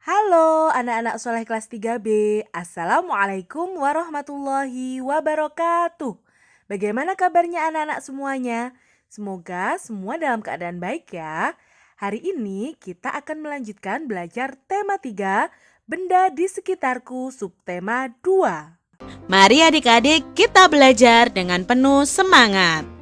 Halo anak-anak soleh kelas 3B, Assalamualaikum warahmatullahi wabarakatuh. Bagaimana kabarnya anak-anak semuanya? Semoga semua dalam keadaan baik ya. Hari ini kita akan melanjutkan belajar tema 3, benda di sekitarku, subtema 2. Mari adik-adik kita belajar dengan penuh semangat.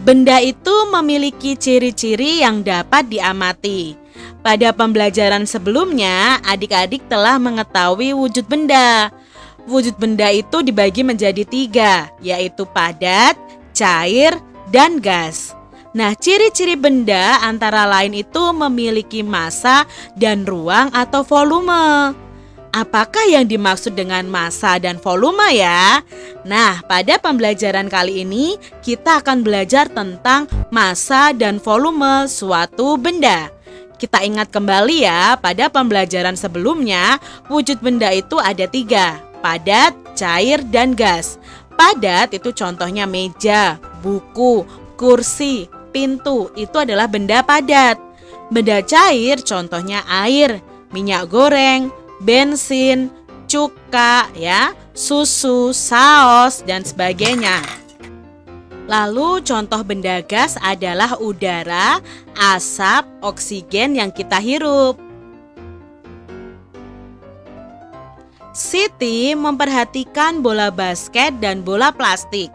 Benda itu memiliki ciri-ciri yang dapat diamati. Pada pembelajaran sebelumnya, adik-adik telah mengetahui wujud benda. Wujud benda itu dibagi menjadi 3, yaitu padat, cair, dan gas. Nah, ciri-ciri benda antara lain itu memiliki massa dan ruang atau volume. Apakah yang dimaksud dengan massa dan volume ya? Nah, pada pembelajaran kali ini kita akan belajar tentang massa dan volume suatu benda. Kita ingat kembali ya, pada pembelajaran sebelumnya wujud benda itu ada 3, padat, cair, dan gas. Padat itu contohnya meja, buku, kursi, pintu, itu adalah benda padat. Benda cair contohnya air, minyak goreng, bensin, cuka, ya, susu, saus, dan sebagainya. Lalu contoh benda gas adalah udara, asap, oksigen yang kita hirup. Siti memperhatikan bola basket dan bola plastik.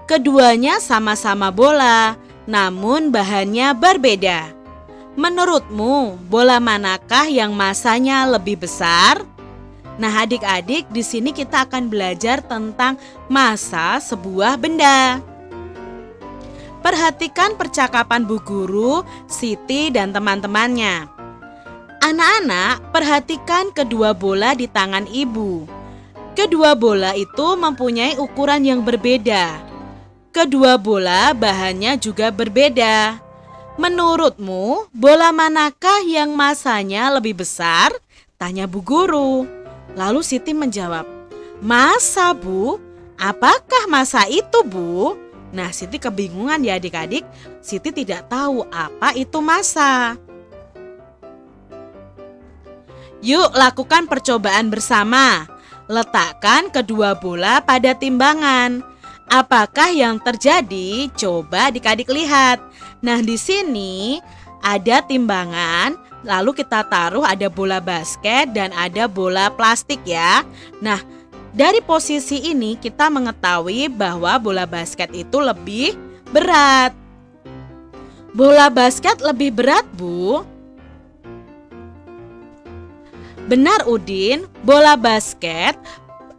Keduanya sama-sama bola, namun bahannya berbeda. Menurutmu, bola manakah yang massanya lebih besar? Nah, adik-adik, di sini kita akan belajar tentang massa sebuah benda. Perhatikan percakapan Bu Guru, Siti, dan teman-temannya. Anak-anak, perhatikan kedua bola di tangan ibu. Kedua bola itu mempunyai ukuran yang berbeda. Kedua bola bahannya juga berbeda. Menurutmu, bola manakah yang massanya lebih besar? Tanya Bu Guru. Lalu Siti menjawab, massa Bu? Apakah massa itu Bu? Nah, Siti kebingungan ya adik-adik. Siti tidak tahu apa itu massa. Yuk lakukan percobaan bersama. Letakkan kedua bola pada timbangan. Apakah yang terjadi? Coba adik-adik lihat. Nah, di sini ada timbangan, lalu kita taruh ada bola basket dan ada bola plastik ya. Nah, dari posisi ini kita mengetahui bahwa bola basket itu lebih berat. Bola basket lebih berat, Bu? Benar, Udin. Bola basket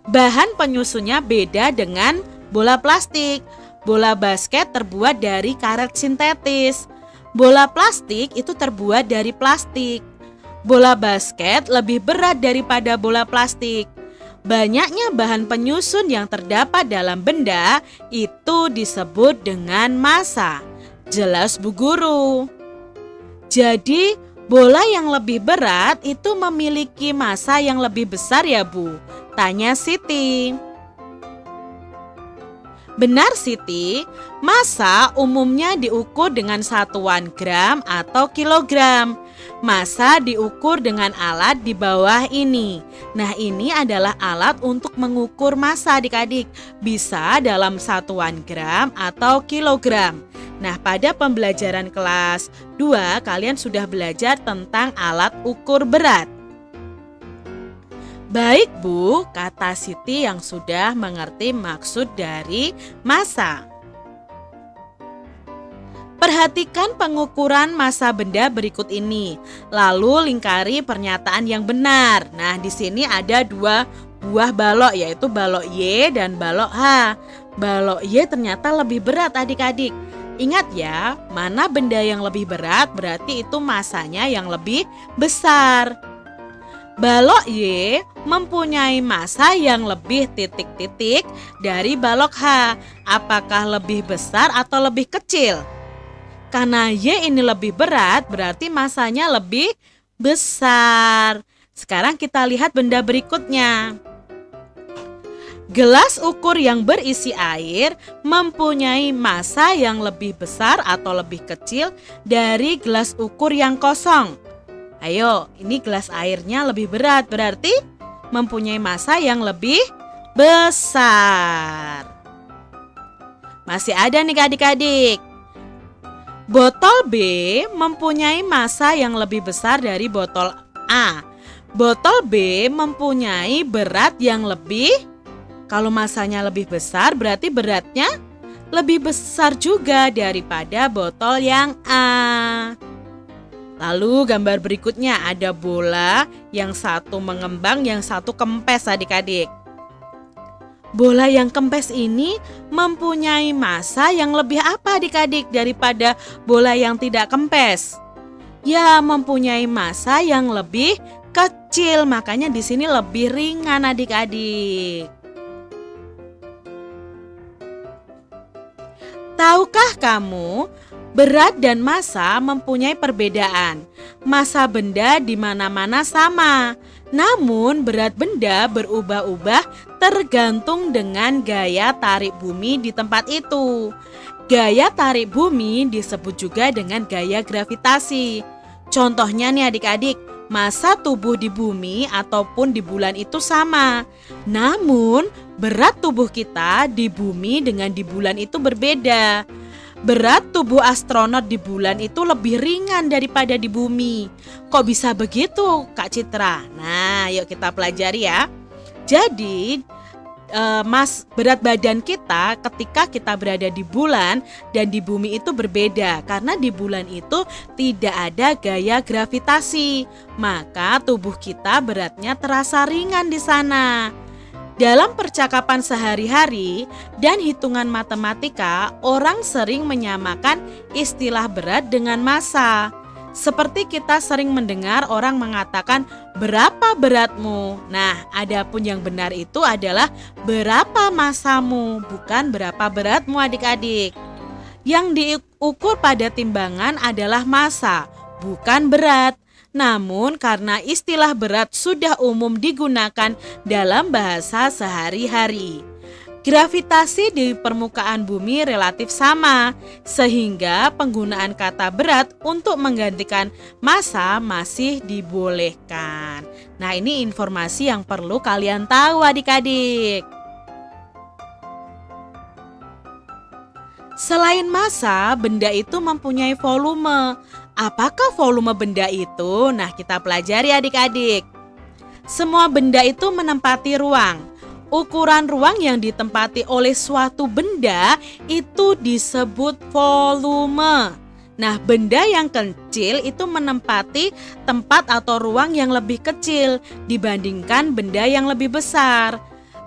bahan penyusunnya beda dengan bola plastik. Bola basket terbuat dari karet sintetis. Bola plastik itu terbuat dari plastik. Bola basket lebih berat daripada bola plastik. Banyaknya bahan penyusun yang terdapat dalam benda itu disebut dengan massa. Jelas Bu Guru? Jadi, bola yang lebih berat itu memiliki massa yang lebih besar ya Bu? Tanya Siti. Benar Siti, massa umumnya diukur dengan satuan gram atau kilogram. Massa diukur dengan alat di bawah ini. Nah, ini adalah alat untuk mengukur massa adik-adik. Bisa dalam satuan gram atau kilogram. Nah, pada pembelajaran kelas 2 kalian sudah belajar tentang alat ukur berat. Baik Bu, kata Siti yang sudah mengerti maksud dari massa. Perhatikan pengukuran massa benda berikut ini. Lalu lingkari pernyataan yang benar. Nah, di sini ada 2 buah balok, yaitu balok Y dan balok H. Balok Y ternyata lebih berat adik-adik. Ingat ya, mana benda yang lebih berat berarti itu massanya yang lebih besar. Balok Y mempunyai massa yang lebih titik-titik dari balok H. Apakah lebih besar atau lebih kecil? Karena Y ini lebih berat, berarti massanya lebih besar. Sekarang kita lihat benda berikutnya. Gelas ukur yang berisi air mempunyai massa yang lebih besar atau lebih kecil dari gelas ukur yang kosong. Ayo, ini gelas airnya lebih berat, berarti mempunyai massa yang lebih besar. Masih ada nih adik-adik. Botol B mempunyai massa yang lebih besar dari botol A. Botol B mempunyai berat yang lebih. Kalau massanya lebih besar, berarti beratnya lebih besar juga daripada botol yang A. Lalu gambar berikutnya ada bola, yang satu mengembang, yang satu kempes adik-adik. Bola yang kempes ini mempunyai massa yang lebih apa adik-adik daripada bola yang tidak kempes? Ya, mempunyai massa yang lebih kecil, makanya di sini lebih ringan adik-adik. Tahukah kamu, berat dan massa mempunyai perbedaan. Massa benda di mana-mana sama, namun berat benda berubah-ubah tergantung dengan gaya tarik bumi di tempat itu. Gaya tarik bumi disebut juga dengan gaya gravitasi. Contohnya nih adik-adik, massa tubuh di bumi ataupun di bulan itu sama. Namun berat tubuh kita di bumi dengan di bulan itu berbeda. Berat tubuh astronot di bulan itu lebih ringan daripada di bumi. Kok bisa begitu, Kak Citra? Nah, yuk kita pelajari ya. Jadi, berat badan kita ketika kita berada di bulan dan di bumi itu berbeda. Karena di bulan itu tidak ada gaya gravitasi. Maka tubuh kita beratnya terasa ringan di sana. Dalam percakapan sehari-hari dan hitungan matematika, orang sering menyamakan istilah berat dengan massa. Seperti kita sering mendengar orang mengatakan, "Berapa beratmu?" Nah, adapun yang benar itu adalah berapa massamu, bukan berapa beratmu adik-adik. Yang diukur pada timbangan adalah massa, bukan berat. Namun karena istilah berat sudah umum digunakan dalam bahasa sehari-hari, gravitasi di permukaan bumi relatif sama, sehingga penggunaan kata berat untuk menggantikan massa masih dibolehkan. Nah, ini informasi yang perlu kalian tahu adik-adik. Selain massa, benda itu mempunyai volume. Apakah volume benda itu? Nah, kita pelajari adik-adik. Semua benda itu menempati ruang. Ukuran ruang yang ditempati oleh suatu benda itu disebut volume. Nah, benda yang kecil itu menempati tempat atau ruang yang lebih kecil dibandingkan benda yang lebih besar.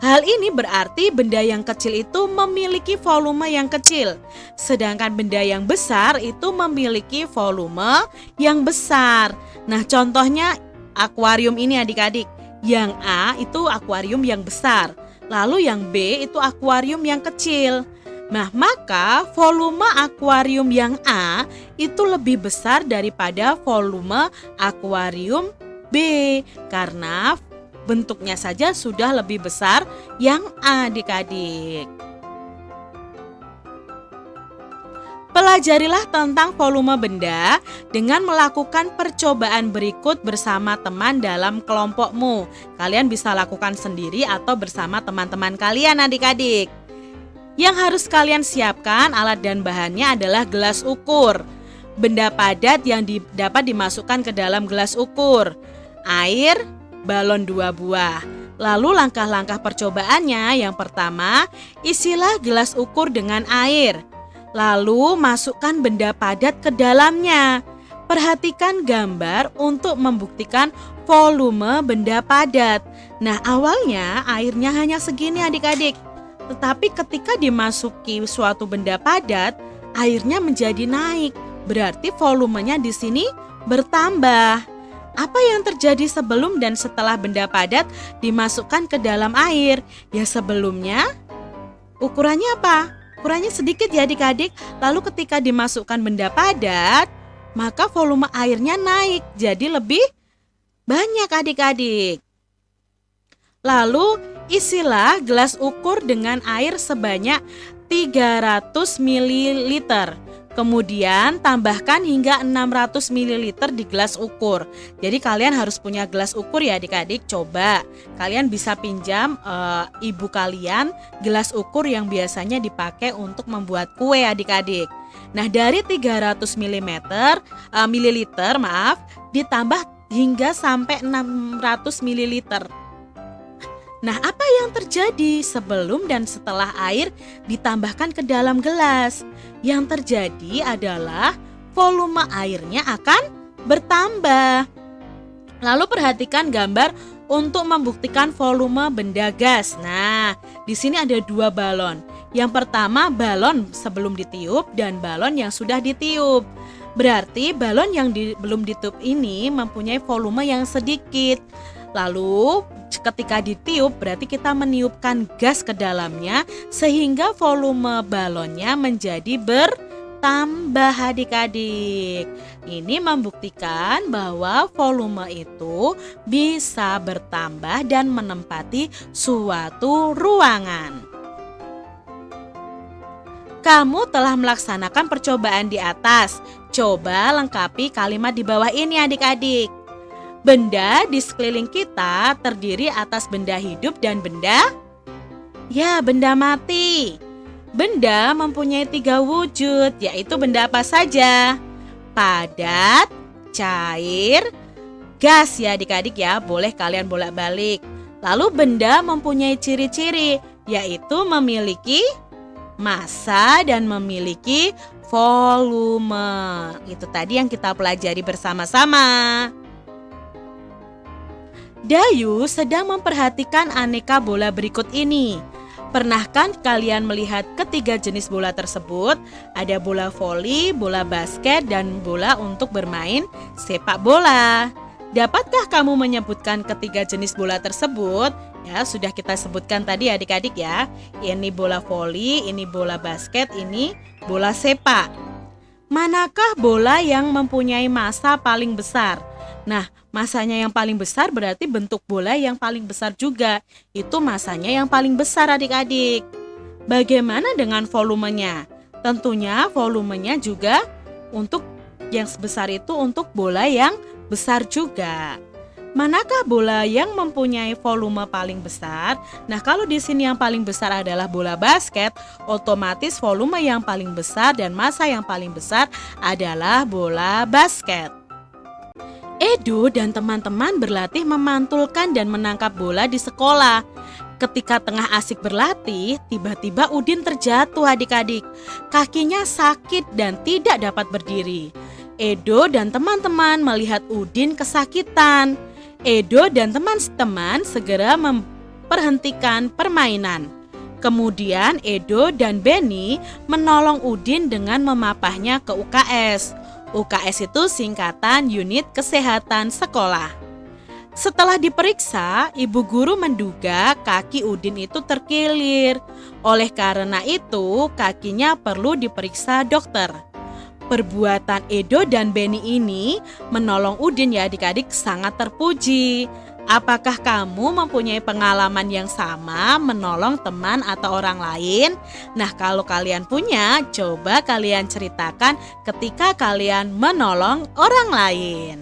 Hal ini berarti benda yang kecil itu memiliki volume yang kecil, sedangkan benda yang besar itu memiliki volume yang besar. Nah, contohnya akuarium ini adik-adik. Yang A itu akuarium yang besar, lalu yang B itu akuarium yang kecil. Nah, maka volume akuarium yang A itu lebih besar daripada volume akuarium B, karena bentuknya saja sudah lebih besar yang A adik-adik. Pelajarilah tentang volume benda dengan melakukan percobaan berikut bersama teman dalam kelompokmu. Kalian bisa lakukan sendiri atau bersama teman-teman kalian adik-adik. Yang harus kalian siapkan alat dan bahannya adalah gelas ukur, benda padat yang dapat dimasukkan ke dalam gelas ukur, air, balon 2 buah. Lalu langkah-langkah percobaannya, yang pertama, isilah gelas ukur dengan air. Lalu masukkan benda padat ke dalamnya. Perhatikan gambar untuk membuktikan volume benda padat. Nah, awalnya airnya hanya segini adik-adik. Tetapi ketika dimasuki suatu benda padat, airnya menjadi naik. Berarti volumenya di sini bertambah. Apa yang terjadi sebelum dan setelah benda padat dimasukkan ke dalam air? Ya, sebelumnya ukurannya apa? Ukurannya sedikit ya adik-adik. Lalu ketika dimasukkan benda padat, maka volume airnya naik jadi lebih banyak adik-adik. Lalu Isilah gelas ukur dengan air sebanyak 300 ml. Kemudian tambahkan hingga 600 ml di gelas ukur. Jadi kalian harus punya gelas ukur ya adik-adik. Coba kalian bisa pinjam ibu kalian gelas ukur yang biasanya dipakai untuk membuat kue adik-adik. Nah, dari 300 mililiter ditambah hingga sampai 600 ml. Nah, apa yang terjadi sebelum dan setelah air ditambahkan ke dalam gelas? Yang terjadi adalah volume airnya akan bertambah. Lalu perhatikan gambar untuk membuktikan volume benda gas. Nah, di sini ada 2 balon. Yang pertama balon sebelum ditiup dan balon yang sudah ditiup. Berarti balon yang belum ditiup ini mempunyai volume yang sedikit. Lalu ketika ditiup berarti kita meniupkan gas ke dalamnya sehingga volume balonnya menjadi bertambah adik-adik. Ini membuktikan bahwa volume itu bisa bertambah dan menempati suatu ruangan. Kamu telah melaksanakan percobaan di atas. Coba lengkapi kalimat di bawah ini adik-adik. Benda di sekeliling kita terdiri atas benda hidup dan benda mati. Benda mempunyai 3 wujud, yaitu benda apa saja? Padat, cair, gas ya adik-adik ya, boleh kalian bolak-balik. Lalu benda mempunyai ciri-ciri, yaitu memiliki massa dan memiliki volume. Itu tadi yang kita pelajari bersama-sama. Dayu sedang memperhatikan aneka bola berikut ini. Pernahkah kalian melihat ketiga jenis bola tersebut? Ada bola voli, bola basket, dan bola untuk bermain sepak bola. Dapatkah kamu menyebutkan ketiga jenis bola tersebut? Ya, sudah kita sebutkan tadi adik-adik ya. Ini bola voli, ini bola basket, ini bola sepak. Manakah bola yang mempunyai massa paling besar? Nah, massanya yang paling besar berarti bentuk bola yang paling besar juga. Itu massanya yang paling besar adik-adik. Bagaimana dengan volumenya? Tentunya volumenya juga untuk yang sebesar itu untuk bola yang besar juga. Manakah bola yang mempunyai volume paling besar? Nah, kalau di sini yang paling besar adalah bola basket, otomatis volume yang paling besar dan massa yang paling besar adalah bola basket. Edo dan teman-teman berlatih memantulkan dan menangkap bola di sekolah. Ketika tengah asik berlatih, tiba-tiba Udin terjatuh adik-adik. Kakinya sakit dan tidak dapat berdiri. Edo dan teman-teman melihat Udin kesakitan. Edo dan teman-teman segera memperhentikan permainan. Kemudian Edo dan Benny menolong Udin dengan memapahnya ke UKS. UKS itu singkatan Unit Kesehatan Sekolah. Setelah diperiksa, ibu guru menduga kaki Udin itu terkilir. Oleh karena itu, kakinya perlu diperiksa dokter. Perbuatan Edo dan Benny ini menolong Udin ya adik-adik sangat terpuji. Apakah kamu mempunyai pengalaman yang sama menolong teman atau orang lain? Nah, kalau kalian punya, coba kalian ceritakan ketika kalian menolong orang lain.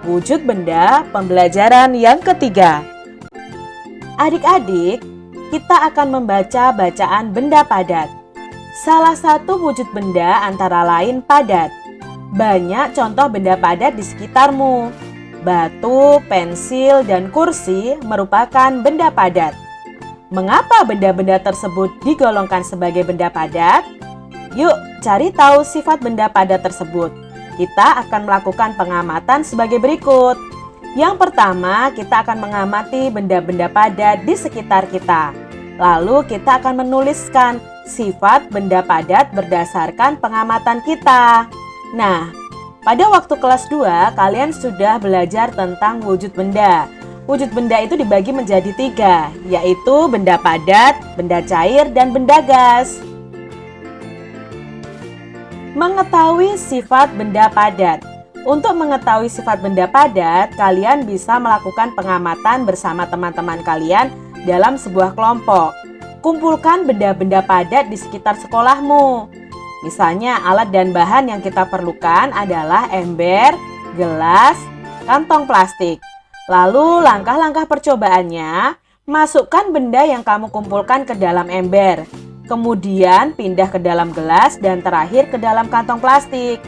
Wujud benda pembelajaran yang ketiga. Adik-adik, kita akan membaca bacaan benda padat. Salah satu wujud benda antara lain padat. Banyak contoh benda padat di sekitarmu. Batu, pensil, dan kursi merupakan benda padat. Mengapa benda-benda tersebut digolongkan sebagai benda padat? Yuk, cari tahu sifat benda padat tersebut. Kita akan melakukan pengamatan sebagai berikut. Yang pertama, kita akan mengamati benda-benda padat di sekitar kita. Lalu kita akan menuliskan sifat benda padat berdasarkan pengamatan kita. Nah, pada waktu kelas 2, kalian sudah belajar tentang wujud benda. Wujud benda itu dibagi menjadi 3, yaitu benda padat, benda cair, dan benda gas. Mengetahui sifat benda padat. Untuk mengetahui sifat benda padat, kalian bisa melakukan pengamatan bersama teman-teman kalian dalam sebuah kelompok. Kumpulkan benda-benda padat di sekitar sekolahmu. Misalnya alat dan bahan yang kita perlukan adalah ember, gelas, kantong plastik. Lalu langkah-langkah percobaannya, masukkan benda yang kamu kumpulkan ke dalam ember. Kemudian pindah ke dalam gelas dan terakhir ke dalam kantong plastik.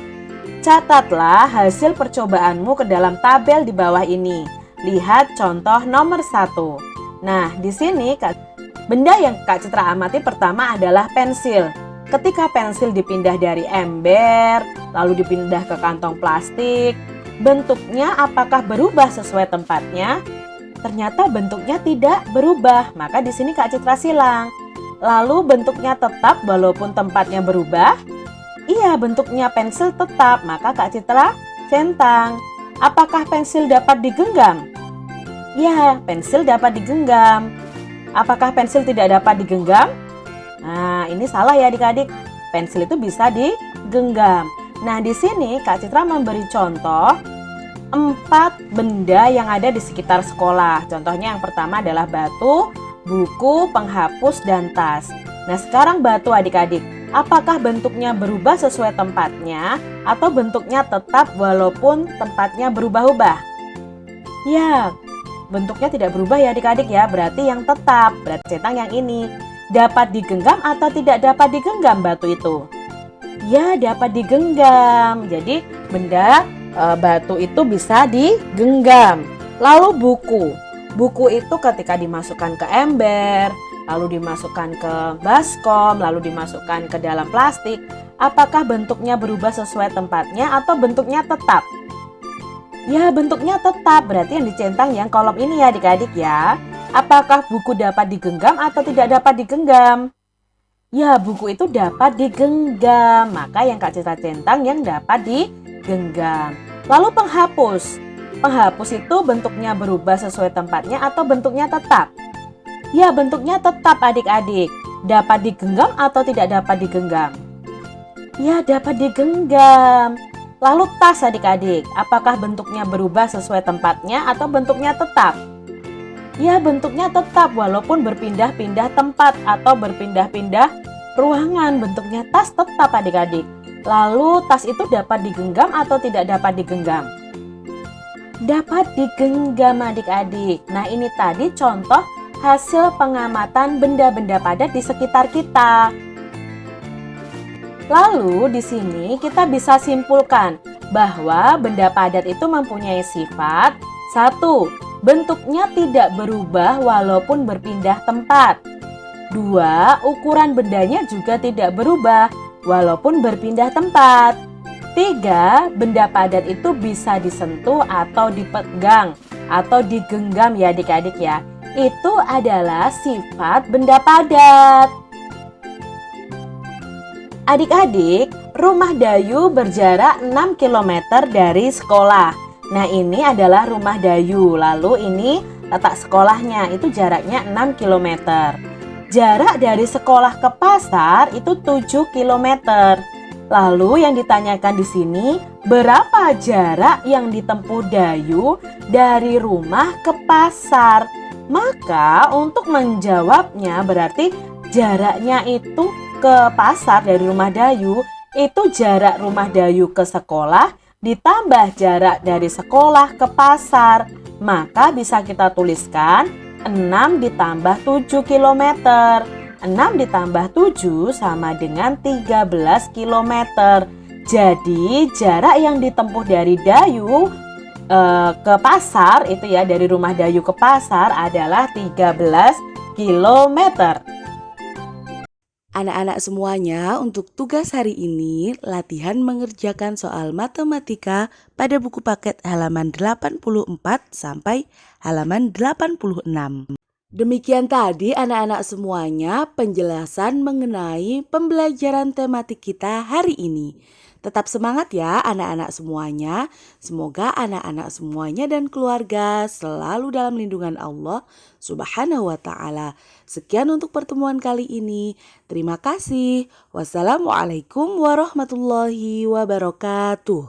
Catatlah hasil percobaanmu ke dalam tabel di bawah ini. Lihat contoh nomor 1. Nah, di sini benda yang Kak Citra amati pertama adalah pensil. Ketika pensil dipindah dari ember, lalu dipindah ke kantong plastik, bentuknya apakah berubah sesuai tempatnya? Ternyata bentuknya tidak berubah, maka di sini Kak Citra silang. Lalu bentuknya tetap walaupun tempatnya berubah? Iya, bentuknya pensil tetap, maka Kak Citra centang. Apakah pensil dapat digenggam? Ya, pensil dapat digenggam. Apakah pensil tidak dapat digenggam? Nah, ini salah ya adik-adik. Pensil itu bisa digenggam. Nah, di sini Kak Citra memberi contoh 4 benda yang ada di sekitar sekolah. Contohnya yang pertama adalah batu, buku, penghapus, dan tas. Nah, sekarang batu adik-adik. Apakah bentuknya berubah sesuai tempatnya atau bentuknya tetap walaupun tempatnya berubah-ubah? Ya, bentuknya tidak berubah ya adik-adik ya. Berarti yang tetap, berarti centang yang ini. Dapat digenggam atau tidak dapat digenggam batu itu? Ya, dapat digenggam. Jadi benda batu itu bisa digenggam. Lalu buku. Buku itu ketika dimasukkan ke ember, lalu dimasukkan ke baskom, lalu dimasukkan ke dalam plastik, apakah bentuknya berubah sesuai tempatnya atau bentuknya tetap? Ya, bentuknya tetap. Berarti yang dicentang yang kolom ini ya adik-adik ya. Apakah buku dapat digenggam atau tidak dapat digenggam? Ya, buku itu dapat digenggam. Maka yang Kak Citra centang yang dapat digenggam. Lalu penghapus. Penghapus itu bentuknya berubah sesuai tempatnya atau bentuknya tetap? Ya, bentuknya tetap adik-adik. Dapat digenggam atau tidak dapat digenggam? Ya, dapat digenggam. Lalu tas adik-adik. Apakah bentuknya berubah sesuai tempatnya atau bentuknya tetap? Ya, bentuknya tetap walaupun berpindah-pindah tempat atau berpindah-pindah ruangan. Bentuknya tas tetap adik-adik. Lalu tas itu dapat digenggam atau tidak dapat digenggam? Dapat digenggam adik-adik. Nah, ini tadi contoh hasil pengamatan benda-benda padat di sekitar kita. Lalu di sini kita bisa simpulkan bahwa benda padat itu mempunyai sifat 1. Bentuknya tidak berubah walaupun berpindah tempat. 2. Ukuran bendanya juga tidak berubah walaupun berpindah tempat. 3. Benda padat itu bisa disentuh atau dipegang atau digenggam ya adik-adik ya. Itu adalah sifat benda padat. Adik-adik, rumah Dayu berjarak 6 km dari sekolah. Nah, ini adalah rumah Dayu. Lalu ini letak sekolahnya, itu jaraknya 6 km. Jarak dari sekolah ke pasar itu 7 km. Lalu yang ditanyakan di sini, berapa jarak yang ditempuh Dayu dari rumah ke pasar? Maka untuk menjawabnya berarti jaraknya itu ke pasar dari rumah Dayu, itu jarak rumah Dayu ke sekolah ditambah jarak dari sekolah ke pasar. Maka bisa kita tuliskan 6 ditambah 7 km. 6 ditambah 7 sama dengan 13 km. Jadi jarak yang ditempuh dari Dayu ke pasar itu ya, dari rumah Dayu ke pasar adalah 13 km. Anak-anak semuanya, untuk tugas hari ini, latihan mengerjakan soal matematika pada buku paket halaman 84 sampai halaman 86. Demikian tadi anak-anak semuanya penjelasan mengenai pembelajaran tematik kita hari ini. Tetap semangat ya anak-anak semuanya. Semoga anak-anak semuanya dan keluarga selalu dalam lindungan Allah Subhanahu wa ta'ala. Sekian untuk pertemuan kali ini. Terima kasih. Wassalamualaikum warahmatullahi wabarakatuh.